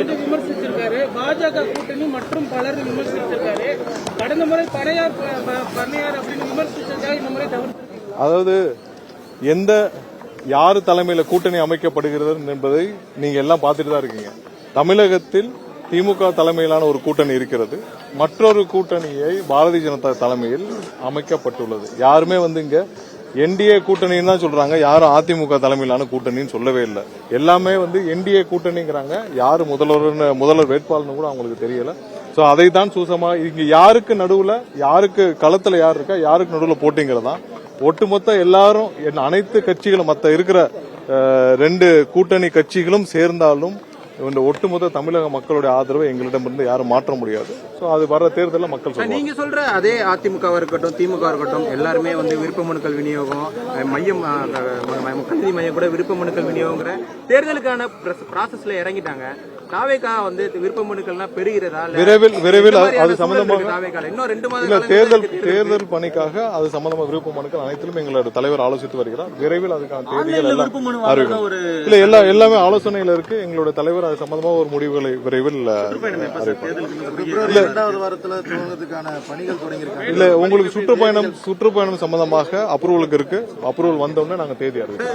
வந்து விமர்சிச்சிருக்காரு. பாஜக கூட்டணி மற்றும் பலர் விமர்சிச்சிருக்காரு. கடந்த முறை பனையார் அப்படின்னு விமர்சிச்சதா இந்த முறை தவிர்த்து, அதாவது யாரு தலைமையில கூட்டணி அமைக்கப்படுகிறது என்பதை நீங்க எல்லாம் பார்த்துட்டு தான் இருக்கீங்க. தமிழகத்தில் திமுக தலைமையிலான ஒரு கூட்டணி இருக்கிறது. மற்றொரு கூட்டணியை பாரதிய ஜனதா தலைமையில் அமைக்கப்பட்டுள்ளது. யாருமே இங்க என்டிஏ கூட்டணின்னு தான் சொல்றாங்க. யாரும் அதிமுக தலைமையிலான கூட்டணின்னு சொல்லவே இல்லை. எல்லாமே என்டிஏ கூட்டணிங்கிறாங்க. யாரு முதல்வர் வேட்பாளர்னு கூட அவங்களுக்கு தெரியல. சோ அதை தான் சூசமா இங்க யாருக்கு நடுவுல, யாருக்கு களத்துல யார் இருக்கா, யாருக்கு நடுவுல போட்டிங்கிறதா ஒட்டுமொத்த எல்லாரும் அனைத்து கட்சிகளும் மற்ற இருக்கிற 2 கூட்டணி கட்சிகளும் சேர்ந்தாலும் இந்த ஒட்டுமொத்த தமிழக மக்களுடைய ஆதரவை எங்களிடமிருந்து யாரும் மாற்ற முடியாது. சோ அது வர தேர்தலில் மக்கள் சொல்லுவாங்க. நீங்க சொல்ற அதே அதிமுக இருக்கட்டும், திமுக இருக்கட்டும், எல்லாருமே விருப்ப மனுக்கள் விநியோகம், மையம் கல்வி மையம் கூட விருப்ப மனுக்கள் விநியோகங்கிற தேர்தலுக்கான ப்ராசஸ்ல இறங்கிட்டாங்க. தாவேகா விருப்ப மனுக்கள்லாம் பெறுகிறதா? விரைவில் அது சம்பந்தமாக இன்னும் 2 மாதம் தேர்தல் பணிக்காக அது சம்பந்தமாக விருப்ப மனுக்கள் அனைத்திலும் எங்களோட தலைவர் ஆலோசித்து வருகிறார். விரைவில் அதுக்கான தேதிகள் எல்லாம் அறிவிக்கும். எல்லாமே ஆலோசனையில இருக்கு. எங்களோட தலைவர் அது சம்பந்தமாக ஒரு முடிவுகளை விரைவில் இல்ல உங்களுக்கு சுற்றுப்பயணம் சம்பந்தமாக அப்ரூவலுக்கு இருக்கு. அப்ரூவல் வந்தோடனே நாங்க தேதி அறிவிப்போம்.